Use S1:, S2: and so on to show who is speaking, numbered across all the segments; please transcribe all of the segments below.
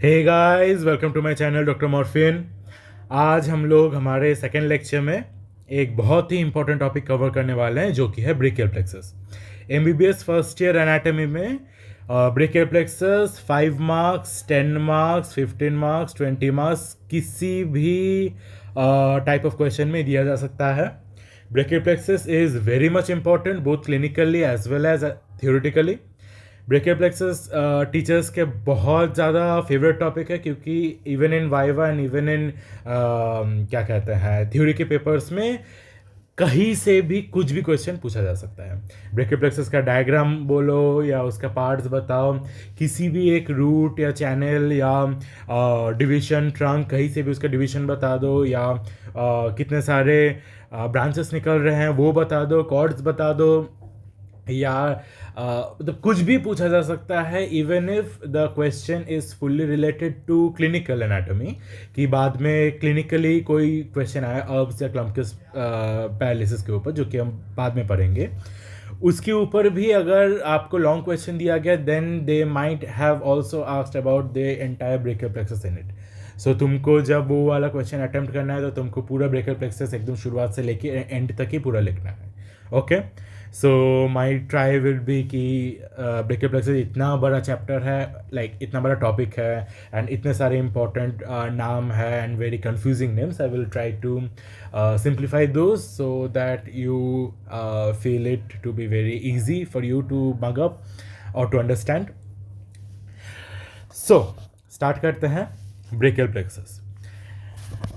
S1: Hey guys, welcome to my channel doctor morphine. आज हम लोग हमारे सेकेंड लेक्चर में एक बहुत ही इंपॉर्टेंट टॉपिक कवर करने वाले हैं जो कि है brachial plexus. MBBS first year anatomy में brachial plexus 5 marks, 10 marks, 15 marks, 20 marks किसी भी टाइप ऑफ क्वेश्चन में दिया जा सकता है। Brachial plexus is very much important both clinically as well as theoretically. Brachial plexus teachers के बहुत ज़्यादा फेवरेट टॉपिक है क्योंकि even in viva and even in क्या कहते हैं थ्योरी के पेपर्स में कहीं से भी कुछ भी क्वेश्चन पूछा जा सकता है। ब्रेकियल प्लेक्सस का डायग्राम बोलो या उसका पार्ट्स बताओ, किसी भी एक रूट या चैनल या डिवीजन ट्रंक कहीं से भी उसका डिवीजन बता दो या कितने सारे ब्रांचेस निकल रहे हैं वो बता दो, कॉर्ड्स बता दो या मतलब कुछ भी पूछा जा सकता है। Even if the question is fully related to clinical anatomy, कि बाद में क्लिनिकली कोई क्वेश्चन आया अर्ब्स या क्लम्पस पैरालिसिस के ऊपर जो कि हम बाद में पढ़ेंगे, उसके ऊपर भी अगर आपको लॉन्ग क्वेश्चन दिया गया then they might have also asked about the entire brachial plexus in it. So तुमको जब वो वाला क्वेश्चन अटेम्प्ट करना है तो तुमको पूरा ब्रेकियल प्लेक्सस एकदम शुरुआत से लेके एंड तक ही पूरा लिखना है। Okay, so my try will be कि ब्रेकियल प्लेक्सस इतना बड़ा चैप्टर है, लाइक इतना बड़ा टॉपिक है एंड इतने सारे इंपॉर्टेंट नाम है and very confusing names. I will try to simplify those so that you feel it to be very easy for you to mug up or to understand. So start करते हैं। Brachial plexus,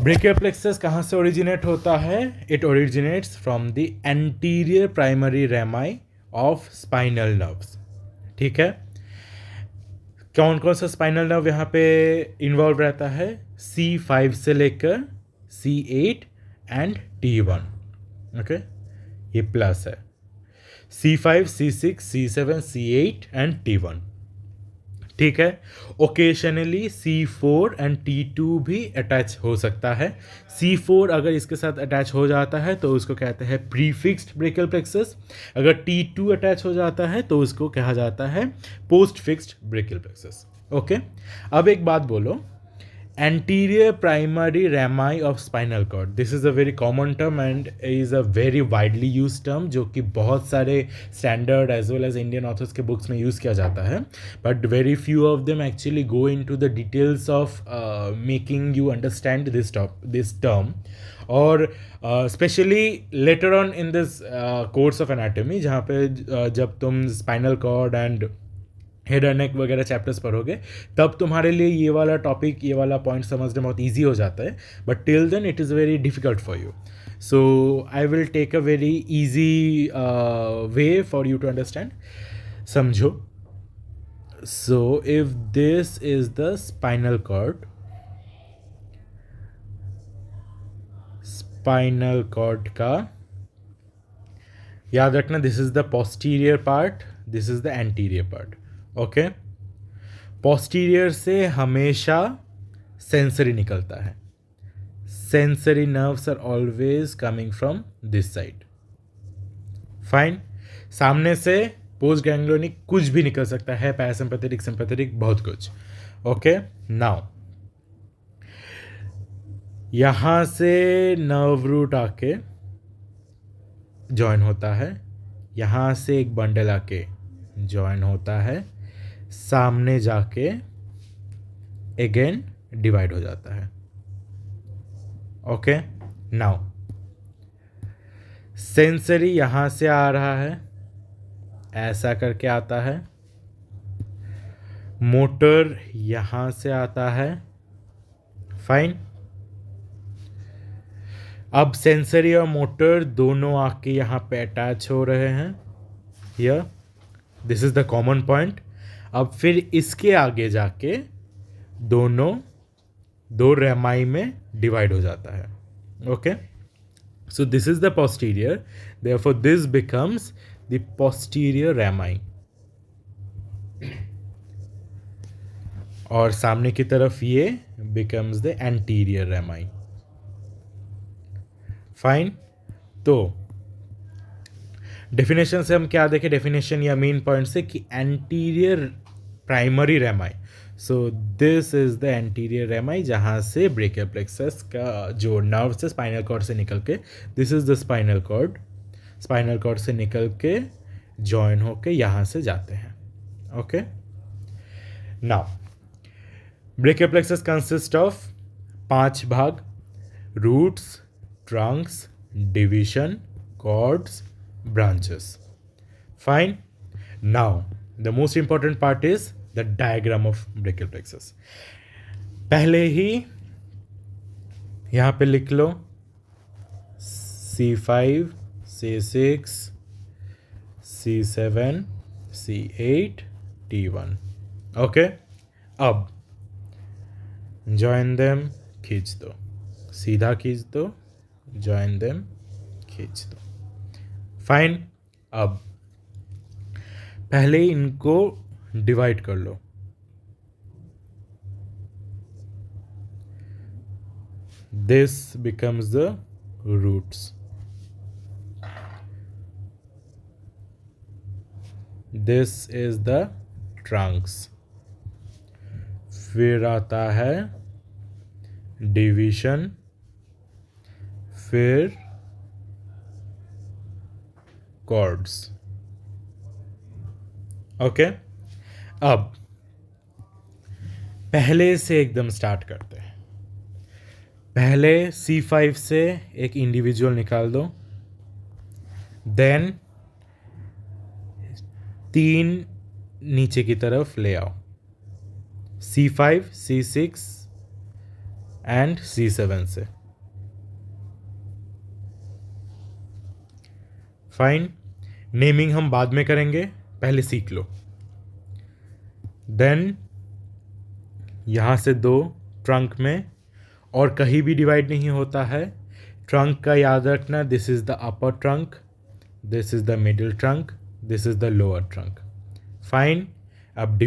S1: brachial plexus कहाँ से originate होता है? It originates from the anterior primary रेमाई of spinal nerves. ठीक है, कौन कौन सा स्पाइनल नर्व यहाँ पे इन्वॉल्व रहता है? C5 से लेकर C8 एंड T1। ओके, ये प्लस है। C5, C6, C7, C8 and T1। ठीक है, ओकेशनली C4 एंड T2 भी अटैच हो सकता है। C4 अगर इसके साथ अटैच हो जाता है तो उसको कहते हैं प्रीफिक्स्ड ब्रेकियल प्लेक्सस। अगर T2 अटैच हो जाता है तो उसको कहा जाता है post fixed brachial plexus. Okay, अब एक बात बोलो, anterior primary rami of spinal cord, this is a very common term and is a very widely used term जो कि बहुत सारे standard as well as Indian authors के books में use किया जाता है, but very few of them actually go into the details of making you understand this term, और specially later on in this course of anatomy जहाँ पे जब तुम spinal cord and head and neck वगैरह chapters पढ़ोगे तब तुम्हारे लिए ये वाला टॉपिक, ये वाला पॉइंट समझना बहुत ईजी हो जाता है, but till then it is very difficult for you. So I will take a very easy way for you to understand. समझो, so if this is the spinal cord, spinal cord का याद रखना, this is the posterior part, this is the anterior part. Okay, posterior से हमेशा sensory निकलता है। Sensory nerves are always coming from this side. Fine, सामने से post ganglionic कुछ भी निकल सकता है, पैरासिम्पैथेटिक, सिंपैथेटिक, बहुत कुछ। ओके, नाउ यहां से नर्व रूट आके जॉइन होता है, यहां से एक बंडल आके जॉइन होता है, सामने जाके अगेन डिवाइड हो जाता है। ओके, नाउ सेंसरी यहां से आ रहा है, ऐसा करके आता है, मोटर यहां से आता है। फाइन, अब सेंसरी और मोटर दोनों आके यहां पे अटैच हो रहे हैं। Here this is the common point. अब फिर इसके आगे जाके दोनों दो रेमाई में डिवाइड हो जाता है। Okay, so this is the posterior, therefore this becomes the posterior रेमाई, और सामने की तरफ ये बिकम्स द एंटीरियर रेमाई। फाइन, तो डेफिनेशन से हम क्या देखें, डेफिनेशन या मेन पॉइंट से कि anterior primary रेमाई, so this is the anterior MI, जहाँ से ब्रेकियल प्लेक्सस का जो नर्व से स्पाइनल कॉर्ड से निकल के, this is the spinal cord से निकल के जॉइन होके यहाँ से जाते हैं. Okay, now brachial plexus consist of 5 भाग: roots, trunks, division, cords, branches. Fine. Now the most important part is the diagram of brachial plexus. पहले ही यहाँ पे लिख लो C5, C6, C7, C8, T1. Okay, अब जॉइन देम, खींच दो, सीधा खींच दो, जॉइन देम, खींच दो. फाइन. अब पहले इनको डिवाइड कर लो. This becomes the roots, this is the trunks. फिर आता है डिवीजन, फिर कॉर्ड्स. ओके, अब पहले से एकदम स्टार्ट करते हैं. पहले C5 से एक इंडिविजुअल निकाल दो, देन 3 नीचे की तरफ ले आओ, C5, C6 एंड C7 से. फाइन. नेमिंग हम बाद में करेंगे, पहले सीख लो. देन यहाँ से 2 ट्रंक में, और कहीं भी डिवाइड नहीं होता है. ट्रंक का याद रखना, this is the upper trunk, this is the middle trunk, this is the lower trunk. Fine. अब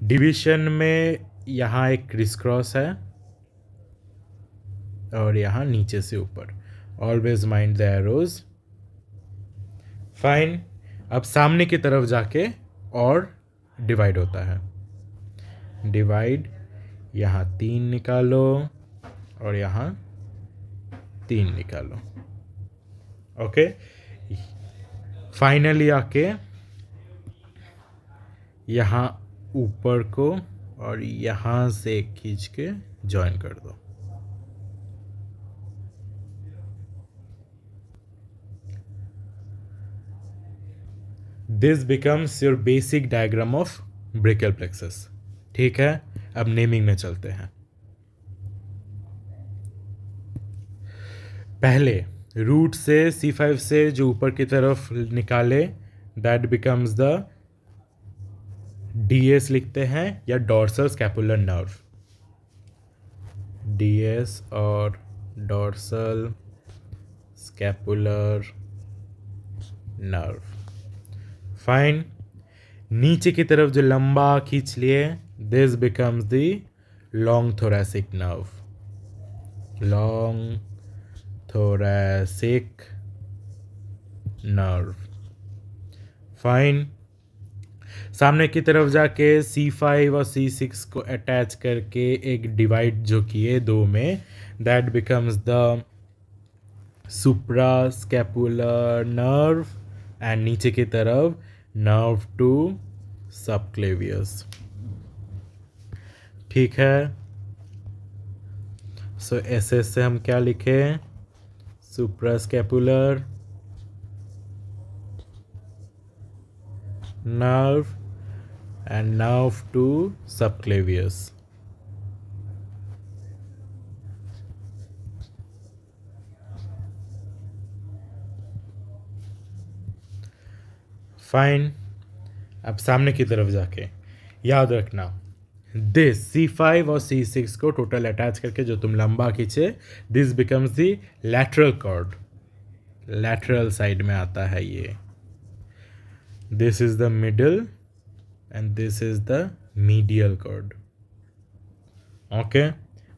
S1: डिवीजन में यहाँ एक क्रिस क्रॉस है और यहाँ नीचे से ऊपर. Always mind the arrows. Fine. अब सामने की तरफ जाके और डिवाइड होता है. डिवाइड, यहाँ 3 निकालो और यहाँ 3 निकालो. ओके, फाइनली आके यहाँ ऊपर को और यहाँ से खींच के जॉइन कर दो. This becomes your basic diagram of brachial plexus. ठीक है, अब नेमिंग में चलते हैं. पहले रूट से C5 से जो ऊपर की तरफ निकाले, दैट बिकम्स द DS लिखते हैं, या डॉर्सल स्कैपुलर नर्व. DS और डॉर्सल स्कैपुलर नर्व. फाइन. नीचे की तरफ जो लंबा खींच लिए, this becomes the long thoracic nerve. Long thoracic nerve. Fine. सामने की तरफ जाके C5 और C6 को अटैच करके एक डिवाइड जो किए 2 में, that becomes the supra scapular nerve, and नीचे की तरफ नर्व टू सबक्लेवियस. ठीक है. सो SS से हम क्या लिखें? Suprascapular nerve and nerve to subclavius. Fine. अब सामने की तरफ जाके याद रखना, दिस C5 और C6 को टोटल अटैच करके जो तुम लंबा खींचे, this becomes the lateral cord. Lateral side में आता है ये. This is the middle and this is the medial cord. Okay.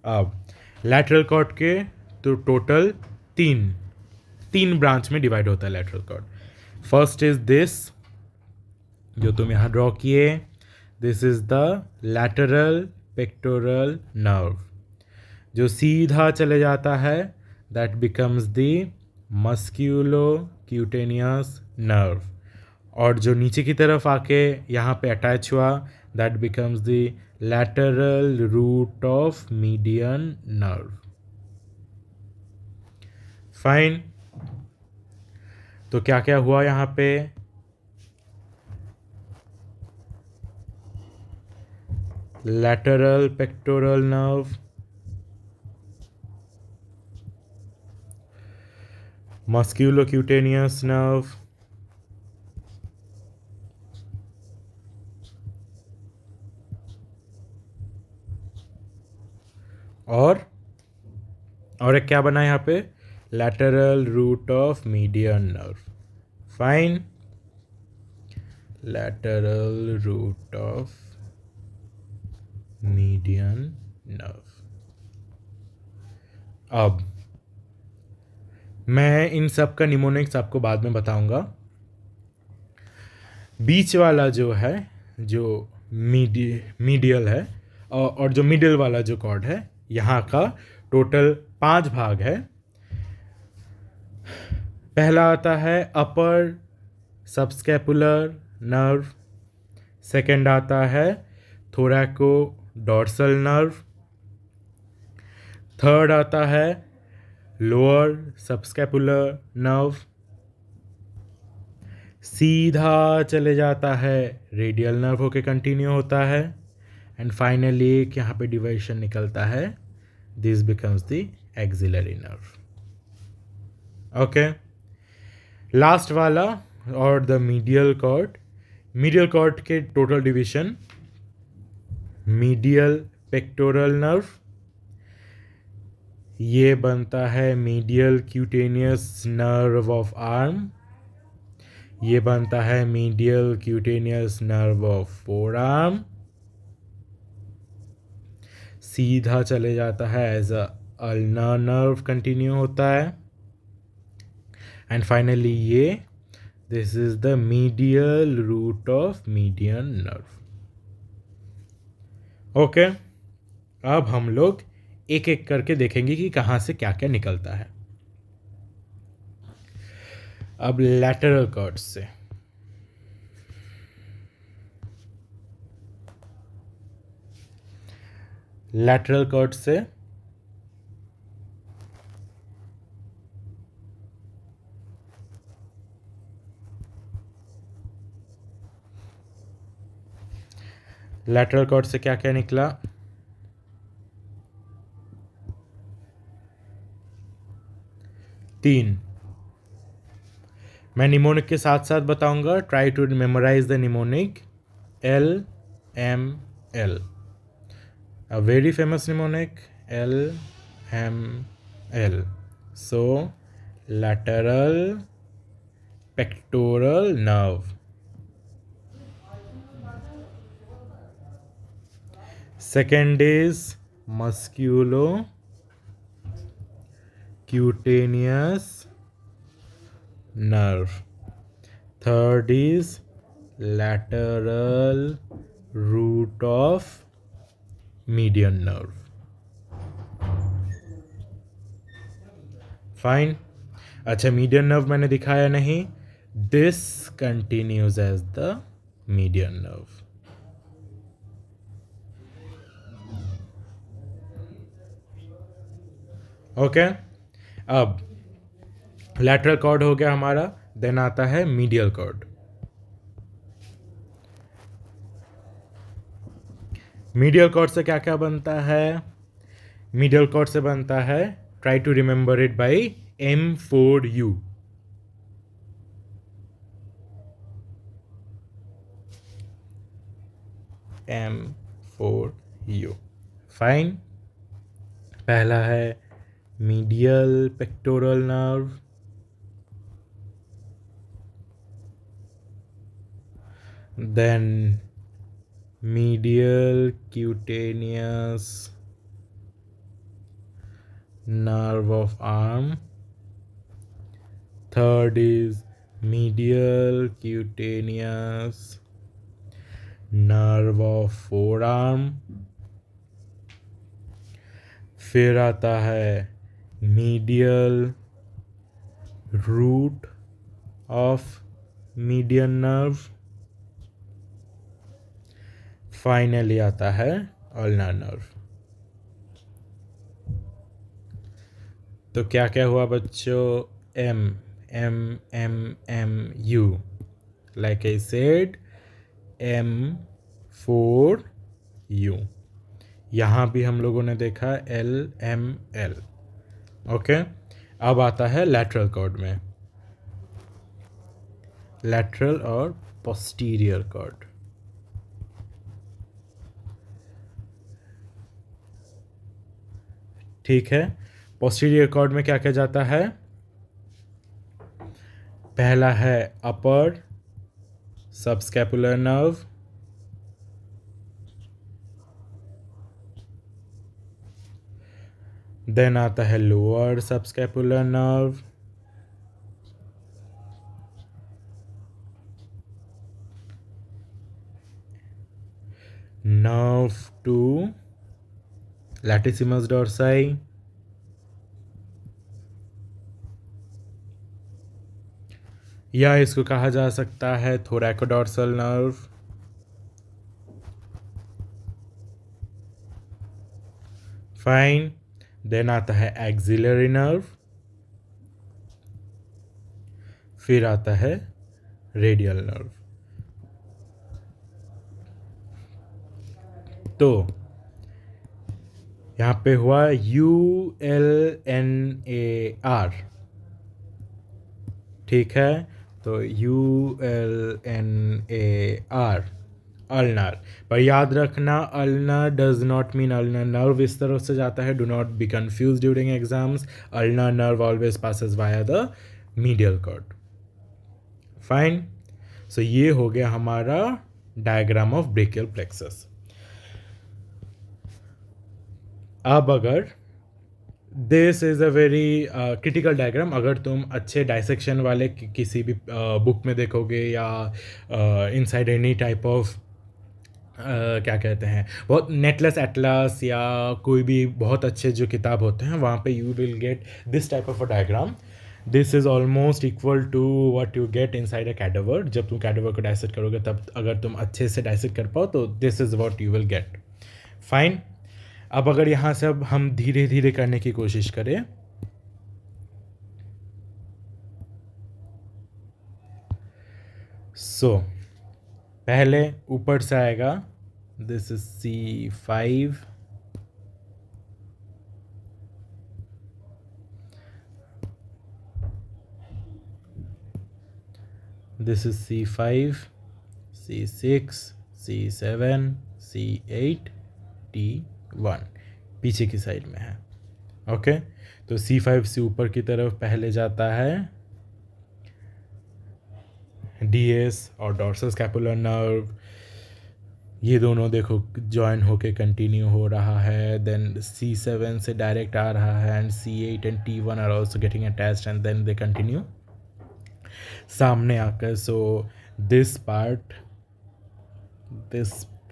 S1: अब लैटरल कॉर्ड के तो टोटल तीन ब्रांच में डिवाइड होता है lateral cord. First is this जो तुम यहाँ ड्रॉ किए, this is the lateral pectoral nerve. जो सीधा चले जाता है that becomes the musculocutaneous nerve, और जो नीचे की तरफ आके यहाँ पे अटैच हुआ that becomes the lateral root of median nerve. Fine. तो क्या क्या हुआ यहाँ पे? lateral pectoral nerve, musculocutaneous nerve, और एक क्या बना यहाँ पे? lateral root of median nerve. Fine. lateral root of median nerve. अब मैं इन सब का निमोनिक्स आपको बाद में बताऊंगा। बीच वाला जो है, जो मीडियल है, और जो मिडिल वाला जो कॉर्ड है, यहाँ का टोटल 5 भाग है। पहला आता है अपर सबस्कैपुलर नर्व, सेकंड आता है थोरैको डॉर्सल नर्व, थर्ड आता है लोअर सबस्कैपुलर नर्व, सीधा चले जाता है रेडियल नर्व होके कंटिन्यू होता है, एंड फाइनली एक यहाँ पे डिवाइशन निकलता है, this becomes the axillary nerve. Okay, last वाला और the medial cord. Medial cord के total division: medial pectoral nerve, ये बनता है medial cutaneous nerve of arm, ये बनता है medial cutaneous nerve of forearm, सीधा चले जाता है as a ulnar nerve continue होता है, एंड फाइनली ये this is the medial root of median nerve. Okay, अब हम लोग एक एक करके देखेंगे कि कहाँ से क्या क्या निकलता है। अब लैटरल कॉर्ड से, लैटरल कॉर्ड से लैटरल कॉर्ड से क्या क्या निकला? तीन। मैं निमोनिक के साथ साथ बताऊंगा, try to memorise the mnemonic. LML, a very famous mnemonic, LML. So lateral pectoral nerve, second is musculocutaneous nerve, third is lateral root of median nerve. Fine. अच्छा, मीडियन नर्व मैंने दिखाया नहीं, this continues as the median nerve. Okay, अब lateral cord हो गया हमारा, then आता है मीडियल कॉर्ड। मीडियल कॉर्ड से क्या क्या बनता है? मीडियल कॉर्ड से बनता है, try to remember it by M4U। M4U। Fine. पहला है medial pectoral nerve, then medial cutaneous nerve of arm, third is medial cutaneous nerve of forearm, फिर आता है medial root of median nerve, finally आता है ulnar nerve. तो क्या क्या हुआ बच्चों? M M M M U, like I said M four U. यहाँ भी हम लोगों ने देखा एल एम एल। ओके, अब आता है लैटरल कॉर्ड में, लैटरल और पोस्टीरियर कॉर्ड। ठीक है, पोस्टीरियर कॉर्ड में क्या क्या जाता है? पहला है अपर सबस्कैपुलर नर्व, देन आता है lower subscapular nerve, nerve to latissimus dorsi, या इसको कहा जा सकता है थोरैकोडोर्सल नर्व। फाइन, देन आता है एक्सिलरी नर्व, फिर आता है रेडियल नर्व। तो यहाँ पे हुआ ULNAR, ठीक है, तो ULNAR अल्नर। पर याद रखना ulnar does not mean ulnar nerve इस तरह से जाता है, do not be confuse during exams. Ulnar nerve always passes via the medial cord. Fine, so ये हो गया हमारा डायग्राम ऑफ ब्रेकियल प्लेक्सस। अब अगर this is a very critical diagram, अगर तुम अच्छे डायसेक्शन वाले किसी भी बुक में देखोगे या इनसाइड एनी टाइप ऑफ क्या कहते हैं, बहुत नेटलेस एटलस या कोई भी बहुत अच्छे जो किताब होते हैं वहाँ पे you will get this type of a diagram. This is almost equal to what you get inside a cadaver. जब तुम कैडेवर को डायसेक्ट करोगे तब अगर तुम अच्छे से डायसेक्ट कर पाओ तो this is what you will gate. Fine, अब अगर यहाँ से अब हम धीरे धीरे करने की कोशिश करें, सो पहले ऊपर से आएगा, this is C5, this is C5, C6, C7, C8, T1 पीछे की साइड में है। ओके, तो C5 से ऊपर की तरफ पहले जाता है DS और डॉर्सल स्कैपुलर नर्व, ये दोनों देखो ज्वाइन होके कंटिन्यू हो रहा है। देन C7 से डायरेक्ट आ रहा है and C8 and T1 are also getting attached and then they continue सामने आकर। So this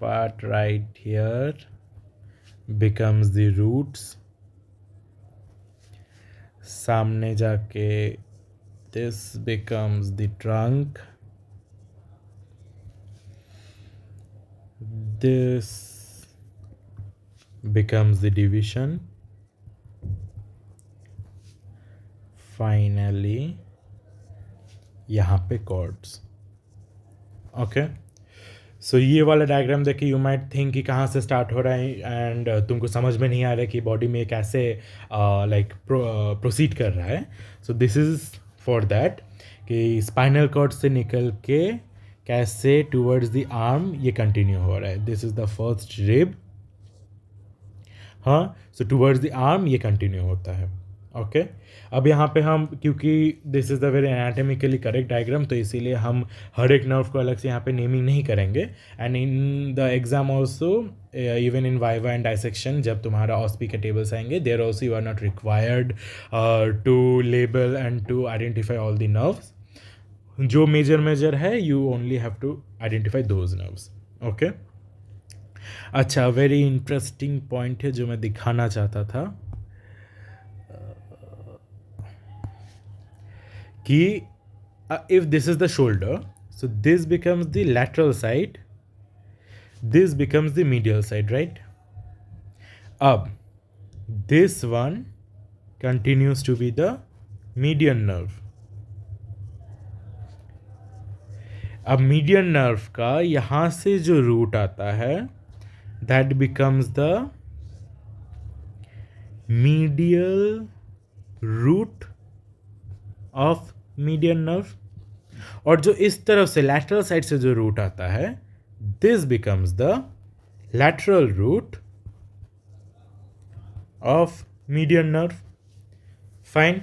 S1: part right here becomes the roots, सामने जाके this becomes the trunk, this becomes the division, finally यहाँ पे कॉर्ड्स। ओके, सो ये वाला diagram देखिए, you might think कि कहाँ से स्टार्ट हो रहा है एंड तुमको समझ में नहीं आ रहा है कि बॉडी में कैसे लाइक प्रोसीड कर रहा है। So this is for that कि स्पाइनल कॉर्ड से निकल के कैसे टूवर्ड्स द आर्म ये कंटिन्यू हो रहा है। This is the first rib, हाँ, सो टूवर्ड्स द आर्म ये कंटिन्यू होता है। ओके, अब यहाँ पे हम, क्योंकि this is the very anatomically correct diagram, तो इसीलिए हम हर एक नर्व को अलग से यहाँ पे नेमिंग नहीं करेंगे। And in the exam also, even in viva and dissection, जब तुम्हारा ऑस्पी के टेबल्स आएंगे, there also you are not required to label and to identify all the nerves. जो मेजर है you only have to identify those nerves. Okay. अच्छा, very interesting point है जो मैं दिखाना चाहता था कि if this is the shoulder, so this becomes the lateral side, this becomes the medial side, right? Ab this one continues to be the median nerve. अब median nerve का यहाँ से जो रूट आता है that becomes the medial root of median nerve, और जो इस तरफ से लैटरल साइड से जो रूट आता है this becomes the lateral root of median nerve. Fine.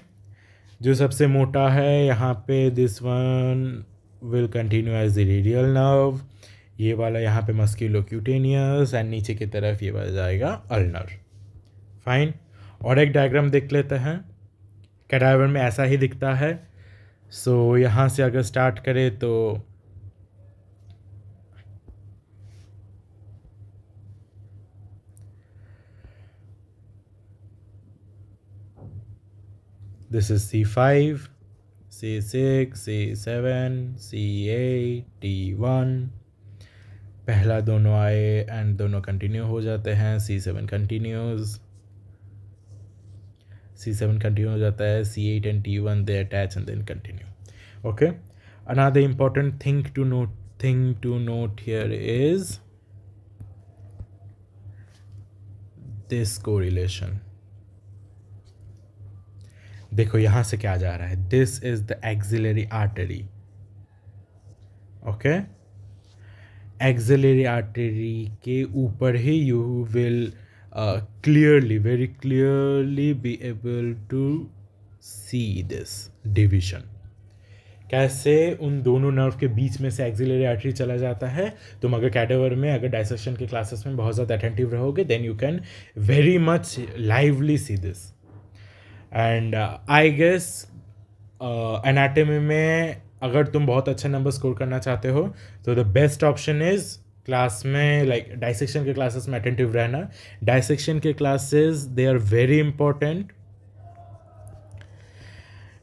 S1: जो सबसे मोटा है यहाँ पे this one will continue as the radial nerve, ये वाला यहाँ पे मस्क्यूलोक्यूटेनियस, एंड नीचे की तरफ ये वाला जाएगा अल्नर। फाइन। और एक डायग्राम देख लेते हैं, कैडावर में ऐसा ही दिखता है। सो यहाँ से अगर स्टार्ट करें तो this is C5, C6, C7, C8, T1, पहला दोनों आए एंड दोनों कंटिन्यू हो जाते हैं। C7 कंटिन्यूज, C7 कंटिन्यू हो जाता है, C8 and T1 they attach and then continue. Okay. Another important thing to note here is this correlation. देखो यहाँ से क्या जा रहा है, this is the axillary artery. Okay, axillary artery के ऊपर ही you will clearly, very clearly be able to see this division. कैसे उन दोनों नर्व के बीच में से एक्सिलरी आर्टरी चला जाता है। तुम अगर कैडावर में, अगर डायसेक्शन के क्लासेस में बहुत ज़्यादा अटेंटिव रहोगे then you can very much lively see this. And I guess anatomy में अगर तुम बहुत अच्छा नंबर स्कोर करना चाहते हो तो the best option is class में, लाइक डायसेक्शन के क्लासेस में अटेंटिव रहना। डायसेक्शन के classes they are very important.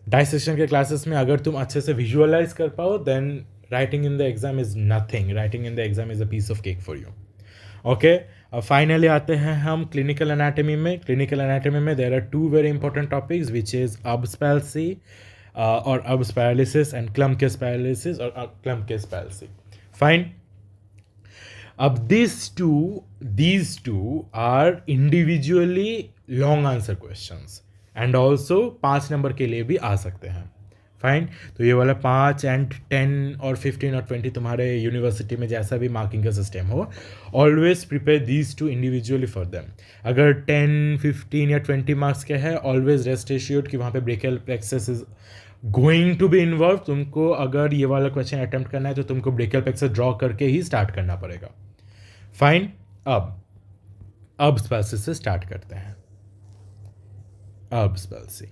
S1: Dissection के क्लासेस में अगर तुम अच्छे से विजुअलाइज कर पाओ then writing in the exam is nothing, writing in the exam is a piece of cake for you. Okay, अब फाइनली आते हैं हम क्लिनिकल एनाटमी में। क्लिनिकल एनाटमी में there are two very important topics which is अब्स palsy और अब्स paralysis and क्लम्पकेस paralysis और क्लम्पकेस palsy. Fine. अब these two are individually long answer questions and also 5 number के लिए भी आ सकते हैं। फाइन। तो ये वाला 5 एंड 10 और 15 और 20 तुम्हारे यूनिवर्सिटी में जैसा भी मार्किंग का सिस्टम हो, always prepare these two individually for them. अगर 10, 15 या 20 मार्क्स के है, ऑलवेज रेस्ट एश्योर्ड कि वहाँ पे brachial plexus is going to be involve. तुमको अगर ये वाला क्वेश्चन अटेम्प्ट करना है तो तुमको ब्रेकियल प्लेक्सस ड्रॉ करके ही स्टार्ट करना पड़ेगा। फाइन। अब अब्स पैल्सी से स्टार्ट करते हैं। अब्स पैल्सी,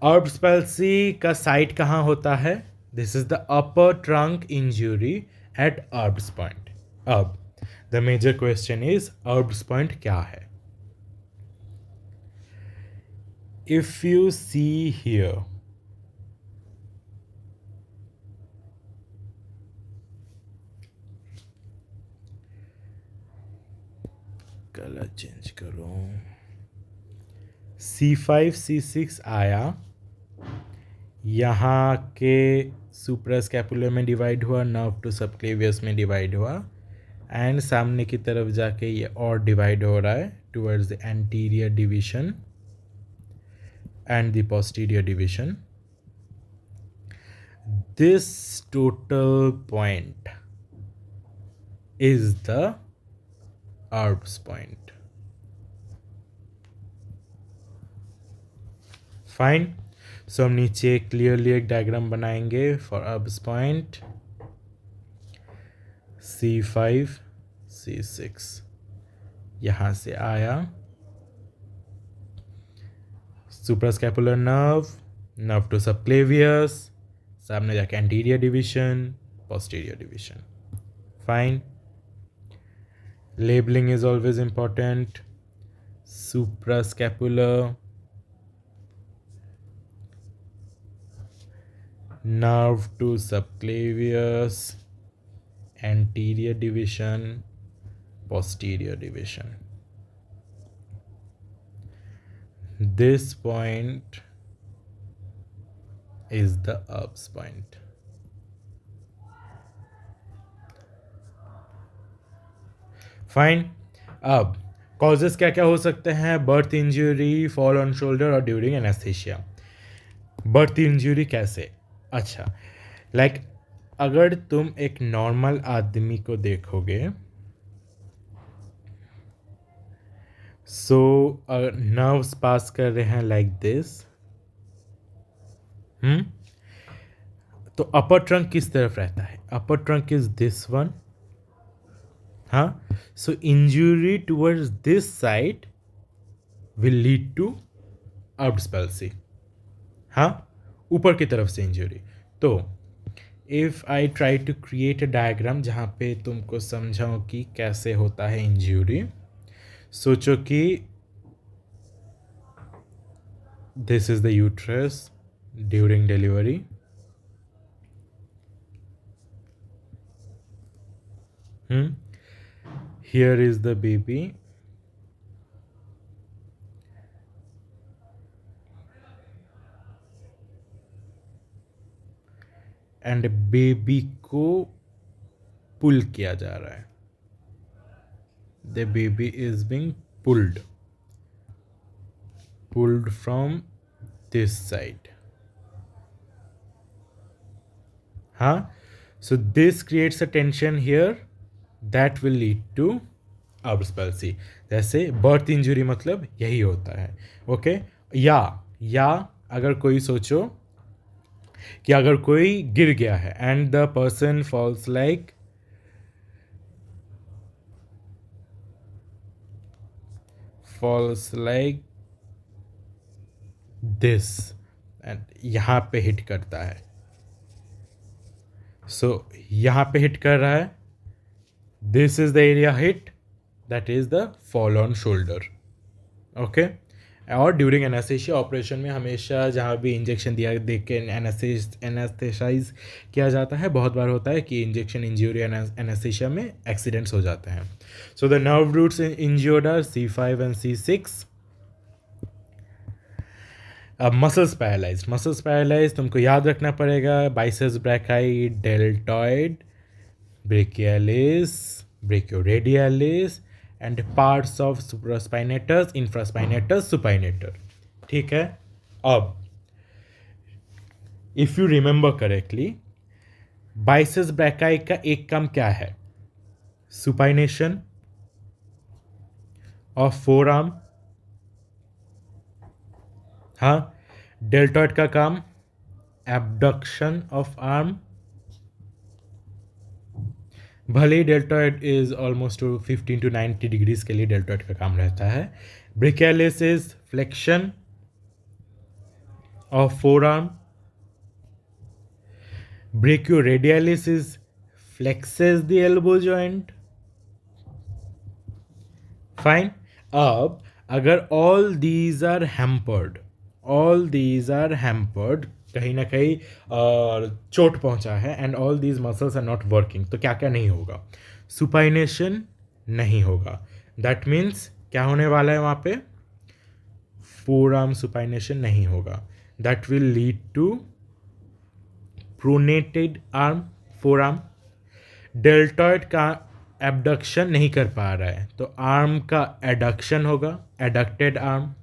S1: अब्स पैल्सी का साइट कहाँ होता है? This is the upper trunk injury at Erb's point. अब the major question is Erb's point क्या है? If you see here, colour change करो, C5 C6 आया, यहाँ के सुप्रास्कैपुलर में डिवाइड हुआ, नर्व टू सबक्लेवियस में डिवाइड हुआ, एंड सामने की तरफ जाके ये और डिवाइड हो रहा है towards the anterior division and the posterior division. This total point is the Erb's point. Fine. So हम नीचे क्लियरली एक डायग्राम बनाएंगे फॉर अब्स पॉइंट। C5 C6 यहाँ से आया, suprascapular nerve, nerve to subclavius, सामने जाके anterior division, posterior division. Fine. Labeling is always important. Suprascapular, nerve to subclavius, anterior division, posterior division. This point is the ups point. Fine. अब causes क्या क्या हो सकते हैं? Birth injury, fall on shoulder और during anaesthesia. Birth injury कैसे? अच्छा, like अगर तुम एक नॉर्मल आदमी को देखोगे, सो नर्व्स पास कर रहे हैं लाइक दिस. तो अपर ट्रंक किस तरफ रहता है? Upper trunk is this one. हाँ, so injury towards this side will lead to Erb's palsy. हाँ, ऊपर की तरफ से इंजरी. तो if I try to create a diagram जहाँ पे तुमको समझाऊँ कि कैसे होता है इंजरी. सोचो कि this is the uterus during delivery. Here is the baby. And baby को पुल किया जा रहा है. The baby is being pulled from this side. हाँ, so this creates a tension here that will lead to Erb's palsy. जैसे birth injury मतलब यही होता है. ओके. या अगर कोई सोचो कि अगर कोई गिर गया है and the person falls like this and यहाँ पे हिट करता है. सो यहाँ पे हिट कर रहा है. This is the area hit, that is the fall on shoulder. Okay. और ड्यूरिंग एनेस्थीसिया ऑपरेशन में हमेशा जहाँ भी इंजेक्शन दिया दे के एनेस्थेसाइज किया जाता है, बहुत बार होता है कि इंजेक्शन इंज्यूरी एनेस्थीसिया में एक्सीडेंट्स हो जाते हैं. So the nerve roots injured are C5 and C6. अब मसल्स पैरालाइज तुमको याद रखना पड़ेगा. Biceps brachii, deltoid, brachialis, brachioradialis and parts of supraspinatus, infraspinatus, supinator. ठीक है. अब if you remember correctly, biceps brachii का एक काम क्या है? Supination of forearm. हाँ. डेल्टॉइड का काम एबडक्शन ऑफ आर्म. भले ही deltoid is almost 15 to 90 degrees के लिए डेल्टॉइड का काम रहता है. Brachialis is flexion of four arm. Brachioradialis is flexes the elbow joint. Fine. अब अगर ऑल दीज आर हैम्पर्ड, कहीं ना कहीं चोट पहुंचा है and all these muscles are not working, तो क्या क्या नहीं होगा? सुपाइनेशन नहीं होगा. दैट मीन्स क्या होने वाला है वहाँ पे? फोर आर्म सुपाइनेशन नहीं होगा. That will lead to pronated arm, forearm. Deltoid का एबडक्शन नहीं कर पा रहा है, तो आर्म का एडक्शन होगा, adducted arm.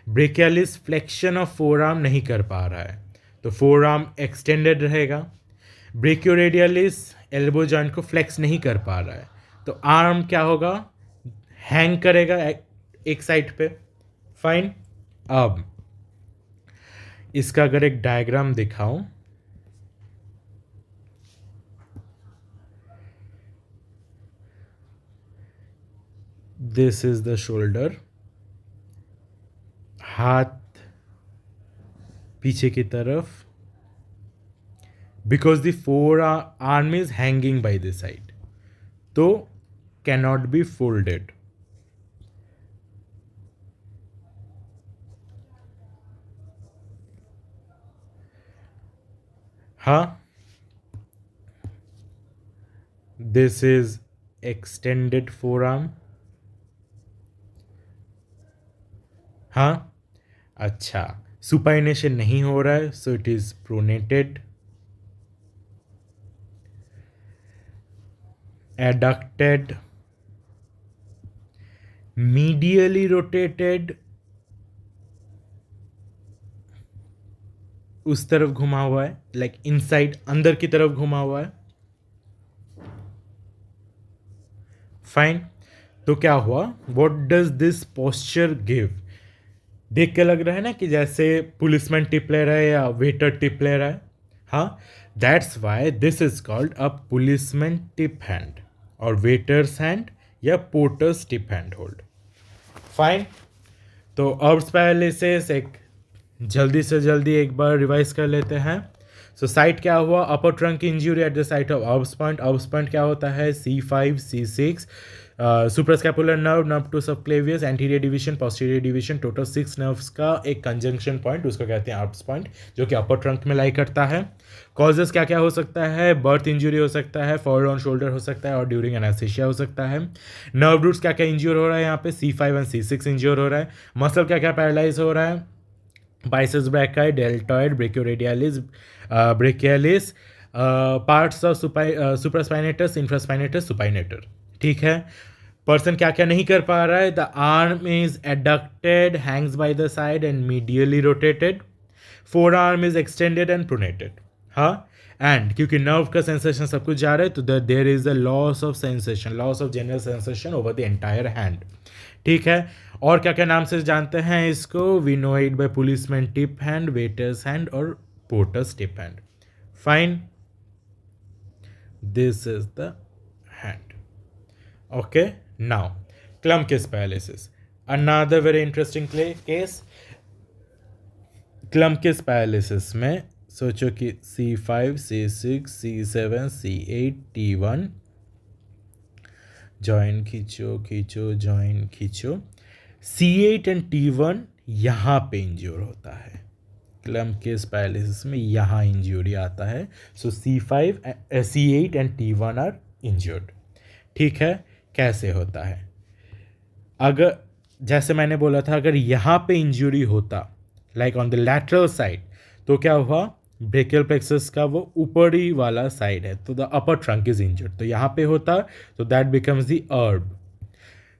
S1: Brachialis flexion of four arm नहीं कर पा रहा है, तो फोर आर्म एक्सटेंडेड रहेगा. ब्रेकियोरेडियालिस एल्बो जॉइंट को फ्लेक्स नहीं कर पा रहा है, तो आर्म क्या होगा? हैंग करेगा एक साइड पे. फाइन. अब इसका अगर एक डायग्राम दिखाऊं, दिस इज द शोल्डर. हाथ पीछे की तरफ, because the forearm is hanging by this side. तो cannot be folded. हाँ, this is extended forearm. हाँ, अच्छा, सुपाइनेशन नहीं हो रहा है, so it is pronated. Adducted, medially rotated, उस तरफ घुमा हुआ है, लाइक इनसाइड, अंदर की तरफ घुमा हुआ है. फाइन. तो क्या हुआ, what does this posture give? देख के लग रहा है ना कि जैसे पुलिसमैन टिप ले रहा है या वेटर टिप ले रहा है. हाँ, that's why this is called a policeman tip hand और वेटर्स हैंड या porters tip hand hold. Fine. तो अब्स पैरालिसिस एक जल्दी से जल्दी एक बार रिवाइज कर लेते हैं. सो साइट क्या हुआ, upper trunk injury at the site of Erb's point. Erb's point क्या होता है, C5 C6, suprascapular nerve, nerve to subclavius, anterior division, posterior division, total 6 nerves का एक कंजंक्शन पॉइंट, उसको कहते हैं अब्स पॉइंट, जो कि अपर ट्रंक में लाई करता है. कॉजेस क्या क्या हो सकता है, बर्थ इंजरी हो सकता है, फॉल ऑन शोल्डर हो सकता है और ड्यूरिंग एनेस्थीसिया हो सकता है. नर्व रूट्स क्या क्या इंज्योर हो रहा है, यहाँ पे C5 एंड C6 इंज्योर हो रहा है. मसल क्या क्या पैरालाइज हो रहा है, biceps brachii, deltoid, brachioradialis, brachialis, parts of supraspinatus, infraspinatus, supinator. ठीक है. पर्सन क्या क्या नहीं कर पा रहा है, the arm is adducted, hangs by the side and medially rotated. Forearm is extended and pronated. हाँ, एंड क्योंकि नर्व का सेंसेशन सब कुछ जा रहा है तो there is a loss of sensation, loss of general sensation over the entire hand. ठीक है. और क्या क्या नाम से जानते हैं इसको, we know it by policeman tip hand, waiters hand और porters tip hand. Fine. This is the hand. Okay. Now Klumpke paralysis, another very interesting case. Klumpke paralysis में सोचो कि C5 C6 C7 C8 T1, join खींचो खींचो join खींचो. C8 and T1 यहाँ पे इंज्योर होता है. क्लम्प केस पैरालिसिस में यहाँ इंज्यूरी आता है. So C5 C8 and T1 are injured. ठीक है. कैसे होता है, अगर जैसे मैंने बोला था, अगर यहाँ पे इंज्यूरी होता like on the lateral side, तो क्या हुआ, ब्रेकियल प्लेक्सस का वो ऊपरी वाला साइड है, तो the upper trunk is injured. तो यहाँ पे होता तो दैट बिकम्स द अर्ब.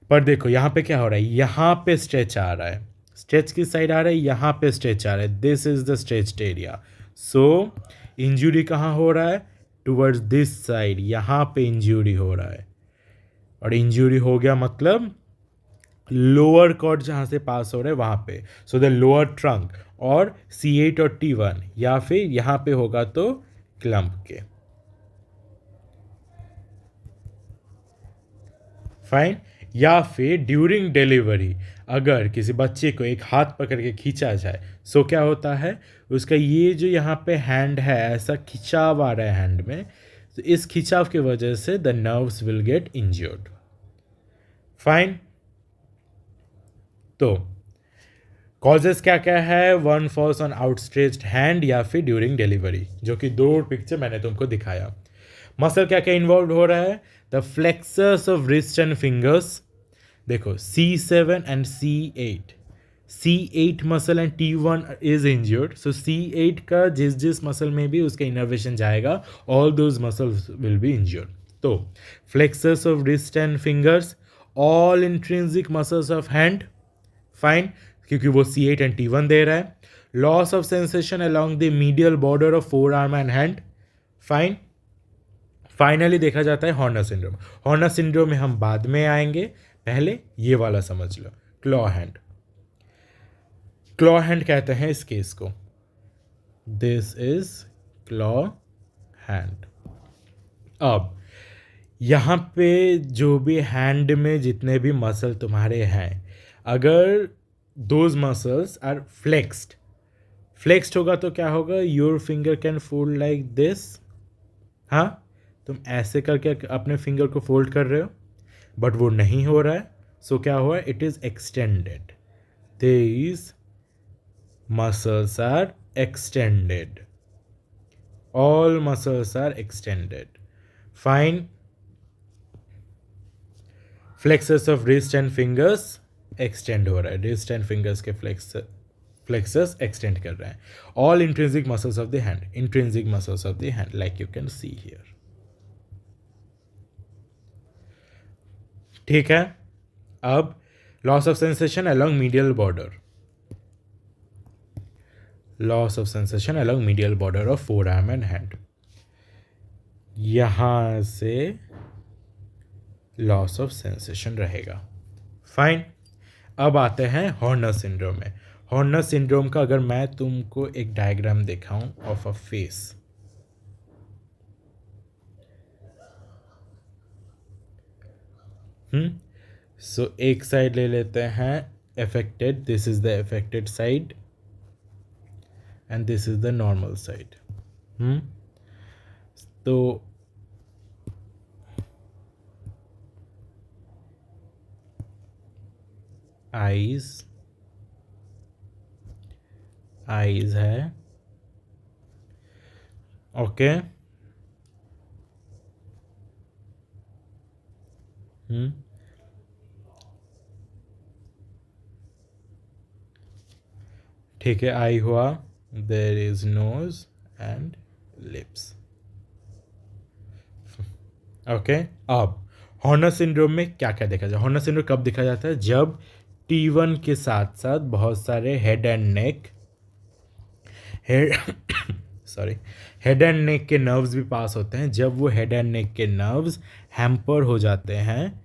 S1: पर देखो यहाँ पे क्या हो रहा है, यहाँ पे स्ट्रेच आ रहा है. स्ट्रेच किस साइड आ रहा है, यहाँ पे स्ट्रेच आ रहा है. This is the stretched area. So injury कहाँ हो रहा है, टुवर्ड्स दिस साइड, यहाँ पे इंजरी हो रहा है. और इंजरी हो गया मतलब लोअर कॉर्ड जहाँ से पास हो रहा है वहाँ पे. सो द लोअर ट्रंक और C8 और T1, या फिर यहाँ पे होगा तो क्लम्प के. फाइन. या फिर ड्यूरिंग डिलीवरी अगर किसी बच्चे को एक हाथ पकड़ के खींचा जाए, सो क्या होता है, उसका ये जो यहाँ पे हैंड है ऐसा खिंचाव आ रहा है हैंड में, तो इस खिंचाव की वजह से the nerves will get injured. Fine. तो कॉजेस क्या क्या है, one falls on outstretched hand या फिर ड्यूरिंग डिलीवरी, जो कि दो पिक्चर मैंने तुमको दिखाया. मसल क्या क्या इन्वॉल्व हो रहा है, the flexors of wrist and fingers. देखो C7 and C8, C8 muscle and T1 is injured. So C8 का जिस जिस मसल में भी उसका इनर्वेशन जाएगा, all those muscles will be injured. तो flexors of wrist and fingers, all intrinsic muscles of hand. Fine, क्योंकि वो C8 एंड T1 दे रहा है. Loss of sensation along the medial border of forearm and hand. Fine. Finally देखा जाता है Horner syndrome. Horner syndrome में हम बाद में आएंगे, पहले ये वाला समझ लो, क्लॉ हैंड. क्लॉ हैंड कहते हैं इस केस को. This is claw hand. अब यहाँ पे जो भी हैंड में जितने भी मसल तुम्हारे हैं, अगर दोज मसल्स आर फ्लेक्स्ड होगा तो क्या होगा, your finger can fold like this. हाँ, तुम ऐसे करके अपने फिंगर को फोल्ड कर रहे हो, बट वो नहीं हो रहा है, सो क्या हुआ, it is extended, these muscles are extended, all muscles are extended. Fine. Flexors of wrist and fingers extend हो रहा है, wrist and fingers के flexors extend कर रहे हैं. All intrinsic muscles of the hand, intrinsic muscles of the hand, like you can see here. ठीक है. अब loss of sensation along medial border. Loss of sensation along medial border of forearm and hand. यहाँ से loss of sensation रहेगा. Fine. अब आते हैं Horner syndrome में. हॉर्नर सिंड्रोम का अगर मैं तुमको एक डायग्राम दिखाऊं ऑफ अ फेस, सो एक साइड ले लेते हैं affected, this is the affected side and this is the normal side. तो eyes है, ओके. ठीक है, आई हुआ, there is nose and lips. Okay. अब हॉर्नर सिंड्रोम में क्या क्या देखा जाए. हॉर्नर सिंड्रोम कब देखा जाता है, जब T1 के साथ साथ बहुत सारे हेड एंड नेक के नर्व्स भी पास होते हैं. जब वो हेड एंड नेक के नर्व्स हैम्पर हो जाते हैं,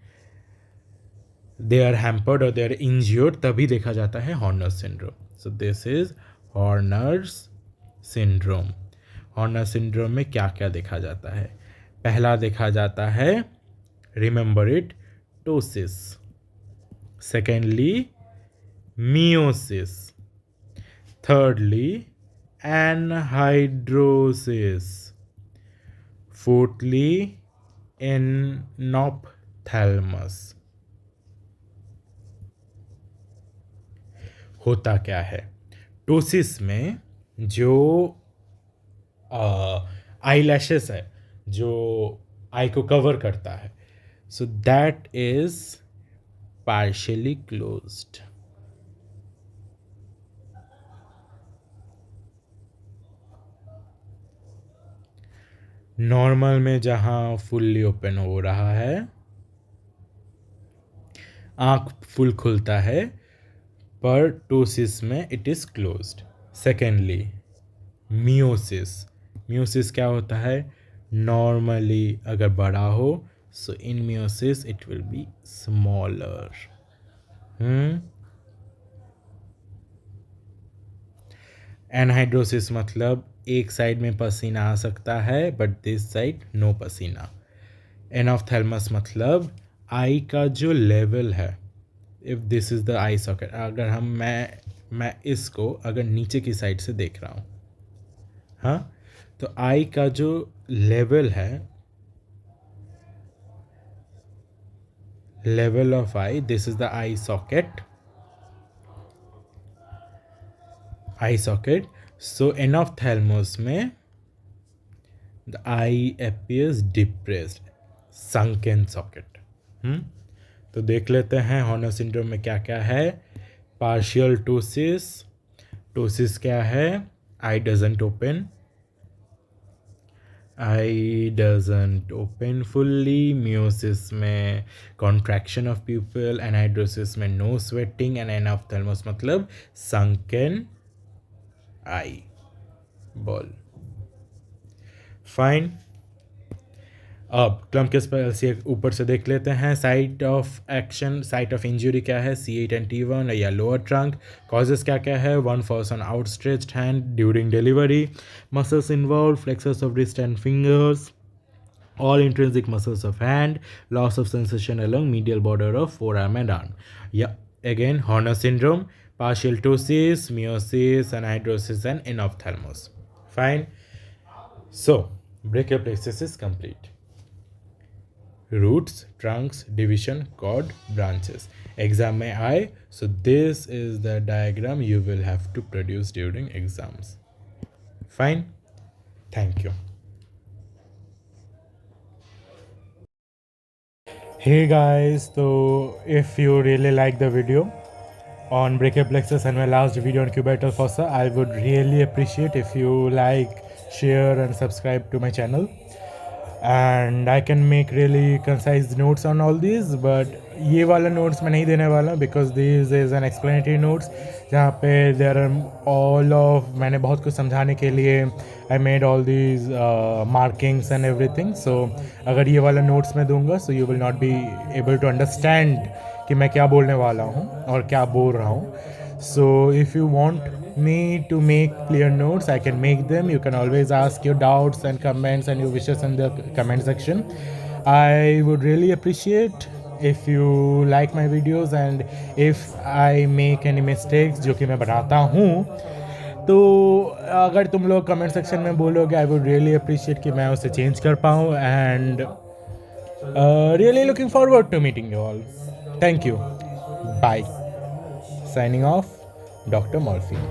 S1: दे आर हैम्पर्ड और दे आर इंज्योर्ड, तभी देखा जाता है Horner syndrome. So this is Horner's syndrome. Horner syndrome में क्या क्या देखा जाता है. पहला देखा जाता है, remember it, ptosis. Secondly meiosis. thirdly anhydrosis. fourthly enophthalmos. होता क्या है, टोसिस में जो आई लैशेस है, जो आई को कवर करता है, so that is partially closed. Normal में जहाँ फुल्ली ओपन हो रहा है, आँख फुल खुलता है, पर टोसिस में it is closed. Secondly miosis. Miosis क्या होता है, नॉर्मली अगर बड़ा हो, so in miosis it will be smaller. Anhidrosis मतलब एक साइड में पसीना आ सकता है, बट दिस साइड नो पसीना. एनॉफ्थैल्मस मतलब आई का जो लेवल है, if this is the eye socket, अगर मैं इसको अगर नीचे की साइड से देख रहा हूँ, हाँ, तो आई का जो लेवल है, level of eye, this is the eye socket. So enophthalmos में the eye appears depressed, sunken socket. तो देख लेते हैं हॉर्नर सिंड्रोम में क्या क्या है. Partial ptosis. टोसिस क्या है, I doesn't open fully. Meiosis में कॉन्ट्रैक्शन ऑफ प्यूपिल. एनहाइड्रोसिस में नो स्वेटिंग. एंड एनॉफ्थैल्मस मतलब संकन आई बॉल. फाइन. अब क्लम्पकस पैल्सी ऊपर से देख लेते हैं. Site of action, site of injury क्या है, C8 and T1 या लोअर ट्रंक. कॉजेस क्या क्या है, one falls on outstretched hand during delivery. Muscles involve, flexors of wrist and fingers, all intrinsic muscles of hand, loss of sensation along medial border of forearm and arm. Yeah, again Horner syndrome, partial ptosis, meiosis, anhydrosis and enophthalmos. Fine. So brachial plexus is complete. Roots, trunks, division, cord, branches exam में आए. So this is the diagram you will have to produce during exams. Fine. Thank you. Hey guys, so if you really like the video on brachial plexus and my last video on cubital fossa, I would really appreciate if you like, share and subscribe to my channel. And I can make really concise notes on all these, but ये वाला notes मैं नहीं देने वाला because this is an explanatory notes जहाँ पे there are all of मैंने बहुत कुछ समझाने के लिए I made all these markings and everything. So अगर ये वाला notes मैं दूंगा so you will not be able to understand कि मैं क्या बोलने वाला हूँ और क्या बोल रहा हूँ. So if you want me to make clear notes, I can make them. You can always ask your doubts and comments and your wishes in the comment section. I would really appreciate if you like my videos, and if I make any mistakes जो कि मैं बनाता हूँ, तो अगर तुम लोग comment section में बोलोगे आई वुड रियली अप्रिशिएट कि मैं उसे चेंज कर पाऊँ. And really looking forward to meeting you all. Thank you. Bye. Signing off, Dr. Morphine.